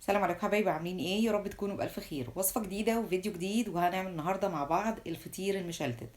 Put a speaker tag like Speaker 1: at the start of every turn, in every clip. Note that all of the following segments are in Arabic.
Speaker 1: السلام عليكم حبايبي، عاملين ايه؟ يا رب تكونوا بألف خير. وصفة جديدة وفيديو جديد، وهنعمل النهاردة مع بعض الفطير المشلتت.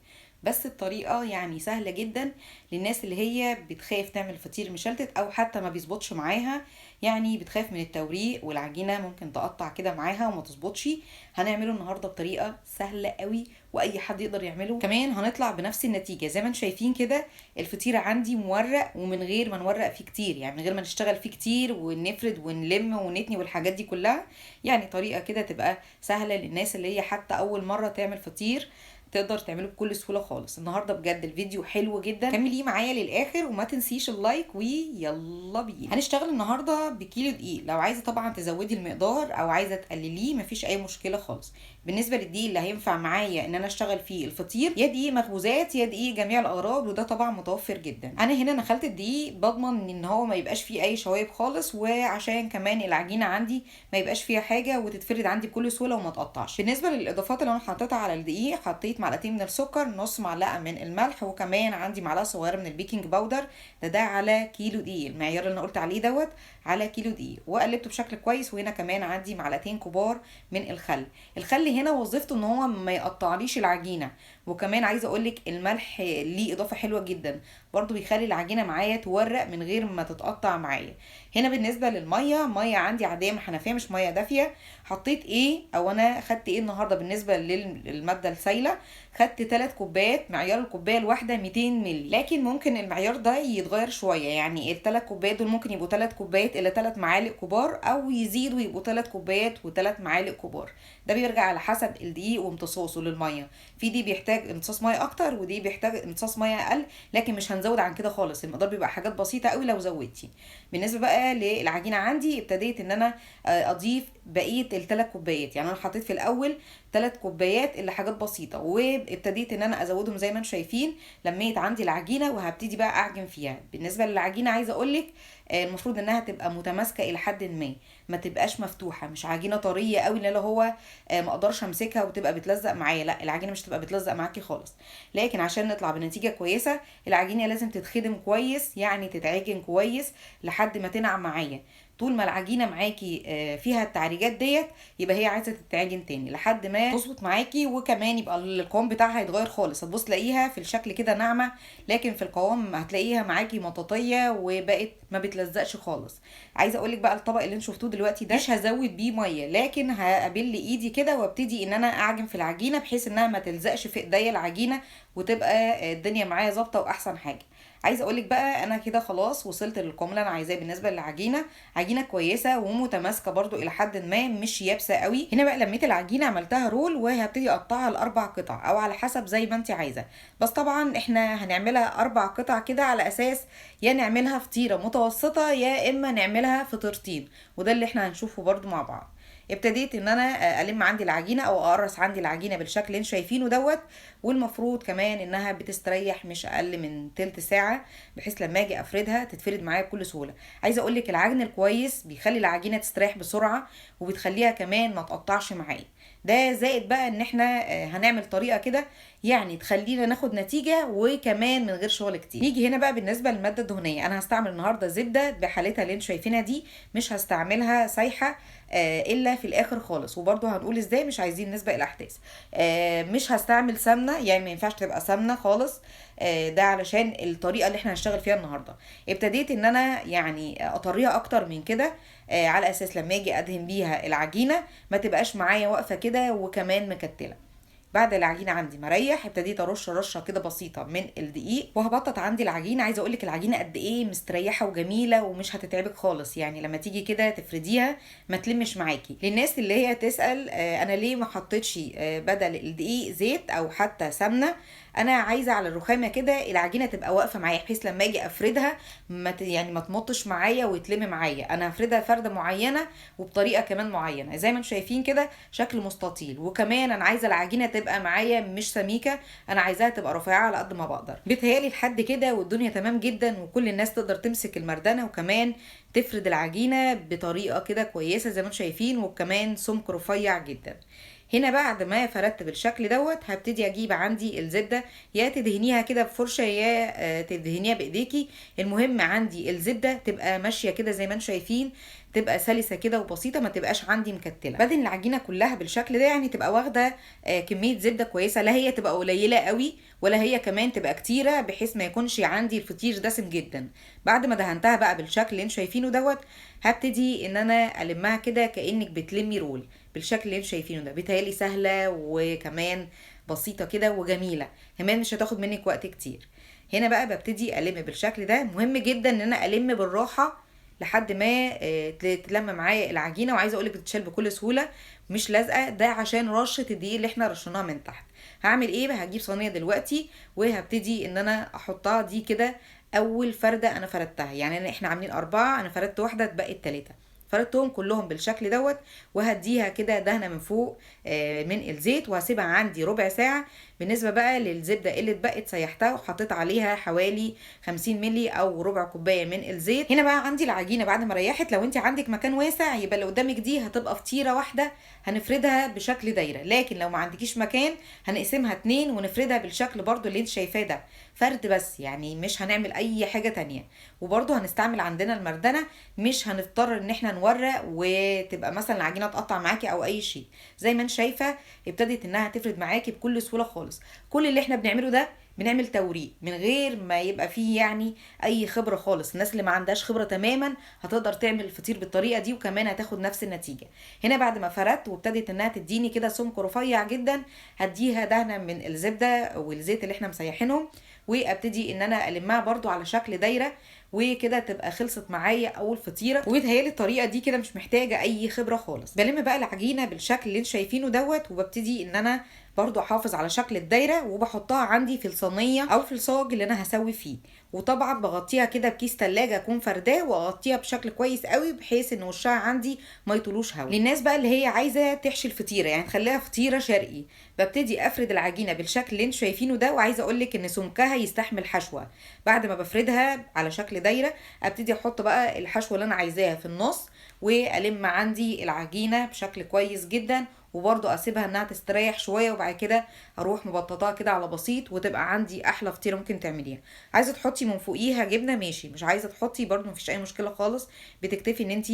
Speaker 1: بس الطريقة يعني سهلة جدا للناس اللي هي بتخاف تعمل فطير مشلتت او حتى ما بيظبطش معاها، يعني بتخاف من التوريق والعجينة ممكن تقطع كده معاها وما تظبطش. هنعمله النهاردة بطريقة سهلة قوي واي حد يقدر يعمله، كمان هنطلع بنفس النتيجة زي ما انتم شايفين كده. الفطير عندي مورق ومن غير ما نورق فيه كتير، يعني من غير ما نشتغل فيه كتير ونفرد ونلم ونتني والحاجات دي كلها. يعني طريقة كده تبقى سهلة للناس اللي هي حتى أول مرة تعمل فطير، تقدر تعمله بكل سهولة خالص. النهاردة بجد الفيديو حلو جدا، كمليه معايا للآخر وما تنسيش اللايك، ويلا بينا. هنشتغل النهاردة بكيلو دقيق، لو عايزة طبعا تزودي المقدار أو عايزة تقلليه مفيش أي مشكلة خالص. بالنسبة للدقيق اللي هينفع معايا ان انا اشتغل فيه الفطير، يا دقيق مخبوزات يا دقيق جميع الاغراض، وده طبعا متوفر جدا. انا هنا نخلت الدقيق بضمن ان هو ما يبقاش فيه اي شوايب خالص، وعشان كمان العجينه عندي ما يبقاش فيها حاجه وتتفرد عندي بكل سهوله وما تقطعش. بالنسبه للاضافات اللي انا حطيتها على الدقيق، حطيت معلقتين من السكر، نص معلقه من الملح، وكمان عندي معلقه صغيره من البيكنج باودر. ده على كيلو دقيق، المعيار اللي انا قلت عليه على كيلو دقيق، وقلبته بشكل كويس. وهنا كمان عندي معلقتين كبار من الخل هنا وظيفته ان هو ما يقطعليش العجينه. وكمان عايزه اقولك الملح ليه اضافه حلوه جدا، برضو بيخلي العجينه معايا تورق من غير ما تتقطع معايا. هنا بالنسبه للميه، ميه عندي عاديه من الحنفيه مش ميه دافيه. حطيت ايه او انا خدت ايه النهارده بالنسبه للماده السايله؟ خدت 3 كوبايات، معيار الكوبايه الواحده 200 مللي، لكن ممكن المعيار ده يتغير شويه، يعني الثلاث كوبايات دول ممكن يبقوا 3 كوبايات الى 3 معالق كبار، او يزيدوا يبقوا 3 كوبايات و3 معالق كبار. ده بيرجع على حسب الدقيق وامتصاصه للميه. في دي بيحتاج امتصاص ميه اكتر ودي بيحتاج امتصاص ميه اقل، لكن مش هنزود عن كده خالص. المقدار بيبقى حاجات بسيطه قوي لو زودتي. بالنسبه بقى للعجينه عندي، ابتديت ان انا اضيف بقيه الثلاث كوبايات. يعني انا حطيت في الاول 3 كوبايات اللي حاجات بسيطه، وابتديت ان انا ازودهم زي ما انتم شايفين. لميت عندي العجينه وهبتدي بقى اعجن فيها. بالنسبه للعجينه عايزه اقولك المفروض انها تبقى متماسكه الى حد ما تبقاش مفتوحه، مش عجينه طريه قوي اللي هو ما اقدرش امسكها وتبقى بتلزق معايا. لا، العجينه مش تبقى بتلزق معاكي خالص. لكن عشان نطلع بنتيجه كويسه، العجينه لازم تتخدم كويس، يعني تتعجن كويس لحد ما تنعم معايا. طول ما العجينه معاكي فيها التعريجات ديت، يبقى هي عايزه تتعجن تاني لحد ما تظبط معاكي، وكمان يبقى القوام بتاعها يتغير خالص. هتبص تلاقيها في الشكل كده ناعمه، لكن في القوام هتلاقيها معاكي مطاطيه وبقت ما بتلزقش خالص. عايزه اقولك بقى الطبق اللي انتوا شفتوه دلوقتي ده مش هزود بيه ميه، لكن هقبل ايدي كده وابتدي ان انا اعجن في العجينه بحيث انها ما تلزقش في ايديا العجينه، وتبقى الدنيا معايا ظابطه واحسن حاجه. عايزه اقولك بقى انا كده خلاص وصلت للقوام اللي انا عايزاه بالنسبه للعجينه. عجينه كويسه ومتماسكه برضو الى حد ما، مش يابسه قوي. هنا بقى لميت العجينه عملتها رول، وهبتدي اقطعها لاربع قطع او على حسب زي ما انت عايزه. بس طبعا احنا هنعملها 4 قطع كده على اساس يا نعملها فطيره متوسطه يا اما نعملها فطيرتين، وده اللي احنا هنشوفه برضو مع بعض. ابتديت ان انا الم عندي العجينه او اقرص عندي العجينه بالشكل اللي انتوا شايفينه والمفروض كمان انها بتستريح مش اقل من تلت ساعه، بحيث لما اجي افردها تتفرد معايا بكل سهوله. عايزه اقول لك العجن الكويس بيخلي العجينه تستريح بسرعه، وبتخليها كمان ما تقطعش معايا. ده زائد بقى ان احنا هنعمل طريقه كده يعني تخلينا ناخد نتيجه وكمان من غير شغل كتير. نيجي هنا بقى بالنسبه للماده الدهنيه، انا هستعمل النهارده زبده بحالتها اللي انتوا شايفينها دي، مش هستعملها سايحه الا في الاخر خالص. وبرده هنقول ازاي، مش عايزين نسبق الاحداث. مش هستعمل سمنه، يعني ما ينفعش تبقى سمنه خالص. ده علشان الطريقه اللي احنا هنشتغل فيها النهارده. ابتديت ان انا يعني اطريها اكتر من كده، على اساس لما اجي ادهن بيها العجينه ما تبقاش معايا واقفه كده وكمان مكتله. بعد العجينه عندي مريح، ابتديت ارش رشه كده بسيطه من الدقيق وهبطط عندي العجينه. عايزه اقول لك العجينه قد ايه مستريحه وجميله ومش هتتعبك خالص، يعني لما تيجي كده تفرديها ما تلمش معاكي. للناس اللي هي تسال انا ليه ما حطيتش بدل الدقيق زيت او حتى سمنه، انا عايزه على الرخامه كده العجينه تبقى واقفه معايا، بحيث لما اجي افردها يعني ما تمطش معايا ويتلم معايا. انا هفردها فرده معينه وبطريقه كمان معينه زي ما انتم شايفين كده، شكل مستطيل. وكمان انا عايزه العجينه تبقى معايا مش سميكه، انا عايزاها تبقى رفيعه على قد ما بقدر. بيتهيالي لحد كده والدنيا تمام جدا، وكل الناس تقدر تمسك المردانه وكمان تفرد العجينه بطريقه كده كويسه زي ما انتم شايفين، وكمان سمك رفيع جدا. هنا بعد ما فردت بالشكل هبتدي اجيب عندي الزبده، يا تدهنيها كده بفرشه يا تدهنيها بايديكي. المهم عندي الزبده تبقى ماشيه كده زي ما انتم شايفين، تبقى سلسه كده وبسيطه، ما تبقاش عندي مكتله. بدهن العجينه كلها بالشكل ده، يعني تبقى واخده كميه زبده كويسه، لا هي تبقى قليله قوي ولا هي كمان تبقى كتيره، بحيث ما يكونش عندي الفطير دسم جدا. بعد ما دهنتها بقى بالشكل اللي انتوا شايفينه دوت، هبتدي ان انا المها كده كانك بتلمي رول بالشكل اللي انتوا شايفينه ده. بيتهيألي سهله وكمان بسيطه كده وجميله، كمان مش هتاخد منك وقت كتير. هنا بقى ببتدي الم بالشكل ده. مهم جدا ان انا الم بالراحه لحد ما تلم معايا العجينه، وعايزه اقولك بتتشال بكل سهوله مش لازقه، ده عشان رشه الدقيق اللي احنا رشيناها من تحت. هعمل ايه بقى؟ هجيب صينيه دلوقتي وهبتدي ان انا احطها دي كده. اول فرده انا فردتها، يعني احنا عاملين 4، انا فردت واحده اتبقت 3، فردتهم كلهم بالشكل دوت. وهديها كده دهنه من فوق من الزيت، وهسيبها عندي ربع ساعه. بالنسبه بقى للزبده اللي اتبقت سيحتها وحطيت عليها حوالي 50 مللي او ربع كوبايه من الزيت. هنا بقى عندي العجينه بعد ما ريحت. لو انت عندك مكان واسع يبقى اللي قدامك دي هتبقى فطيره واحده هنفردها بشكل دايره، لكن لو ما عندكيش مكان هنقسمها 2 ونفردها بالشكل برضو اللي انت شايفاه ده، فرد بس، يعني مش هنعمل اي حاجه تانية. وبرضو هنستعمل عندنا المردنه، مش هنضطر ان احنا نورق وتبقى مثلا العجينه تقطع معاكي او اي شيء. زي ما انت شايفه ابتدت انها تفرد معاكي بكل سهوله خالص. كل اللي احنا بنعمله ده بنعمل توريق من غير ما يبقى فيه يعني اي خبره خالص. الناس اللي ما عندهاش خبره تماما هتقدر تعمل الفطير بالطريقه دي وكمان هتاخد نفس النتيجه. هنا بعد ما فردت وابتدت انها تديني كده سمك رفيع جدا، هديها دهنه من الزبده والزيت اللي احنا مسيحينهم، وابتدي ان انا المها برضو على شكل دايره، وكده تبقى خلصت معايا اول فطيره. وبتهيالي الطريقه دي كده مش محتاجه اي خبره خالص. بلم بقى العجينه بالشكل اللي انتوا شايفينه دوت، وببتدي ان انا برضو احافظ على شكل الدايره، وبحطها عندي في الصينيه او في الصاج اللي انا هسوي فيه. وطبعا بغطيها كده بكيس تلاجة اكون فرداه، واغطيها بشكل كويس قوي بحيث ان وشها عندي ما يطولوش هوا. للناس بقى اللي هي عايزه تحشي الفطيره، يعني تخليها فطيره شرقي، ببتدي افرد العجينه بالشكل اللي انتوا شايفينه ده. وعايزه اقول لك ان سمكها يستحمل حشوه. بعد ما بفردها على شكل دايره، ابتدي احط بقى الحشوه اللي انا عايزاها في النص، والم عندي العجينه بشكل كويس جدا، وبرضو اسيبها انها تستريح شويه، وبعد كده اروح مبططاها كده على بسيط، وتبقى عندي احلى فطيره ممكن تعمليها. عايزه تحطي من فوقيها جبنه ماشي، مش عايزه تحطي برضو مفيش اي مشكله خالص، بتكتفي ان انت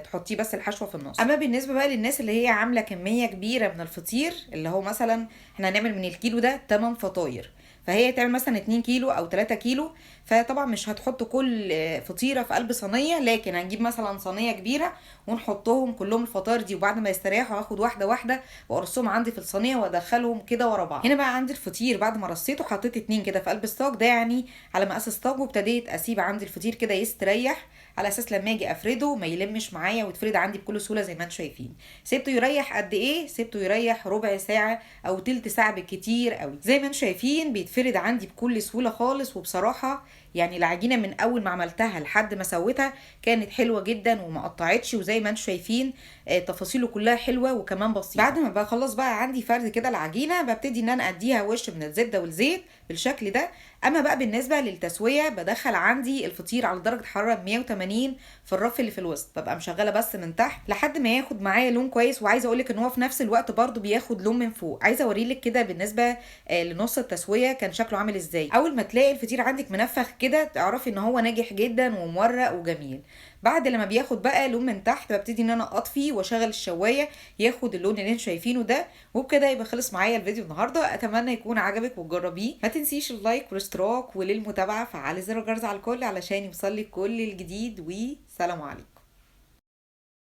Speaker 1: تحطي بس الحشوه في النص. اما بالنسبه بقى للناس اللي هي عامله كميه كبيره من الفطير، اللي هو مثلا احنا هنعمل من الكيلو ده 8 فطاير، فهي تعمل مثلا 2 كيلو او 3 كيلو، فطبعا مش هتحط كل فطيره في قلب صينيه، لكن هنجيب مثلا صينيه كبيره ونحطهم كلهم الفطاير دي، وبعد ما يستريحوا هاخد واحده واحده وارصهم عندي في الصينيه وادخلهم كده ورا بعض. هنا بقى عندي الفطير بعد ما رصيته حطيت 2 كده في قلب الصاج ده، يعني على مقاس الصاج، وابتديت اسيب عندي الفطير كده يستريح على اساس لما اجي افرده ما يلمش معايا ويتفرد عندي بكل سهوله زي ما انتم شايفين. سيبته يريح قد ايه؟ سيبته يريح ربع ساعه او تلت ساعه بالكتير قوي. زي ما انتم شايفين بيتفرد عندي بكل سهوله خالص. وبصراحه يعني العجينه من اول ما عملتها لحد ما سويتها كانت حلوه جدا وما قطعتش، وزي ما انتم شايفين تفاصيله كلها حلوه وكمان بسيطه. بعد ما بخلص بقى عندي فرد كده العجينه، ببتدي ان انا اديها وش من الزبده والزيت بالشكل ده. اما بقى بالنسبه للتسويه، بدخل عندي الفطير على درجه حراره 180 في الرف اللي في الوسط، ببقى مشغله بس من تحت لحد ما ياخد معايا لون كويس. وعايزه اقولك ان هو في نفس الوقت برده بياخد لون من فوق. عايزه اوريلك كده بالنسبه لنص التسويه كان شكله عامل ازاي. اول ما تلاقي الفطير عندك منفخ كده تعرفي ان هو ناجح جدا ومورق وجميل. بعد لما بياخد بقى لون من تحت ببتدي ان انا اطفي واشغل الشوايه ياخد اللون اللي انتوا شايفينه ده. وبكده يبقى خلص معايا الفيديو النهارده. اتمنى يكون عجبك وتجربيه. ما تنسيش اللايك والاشتراك، وللمتابعه فعلي زر الجرس على الكل علشان يوصلك كل الجديد. وسلام عليكم.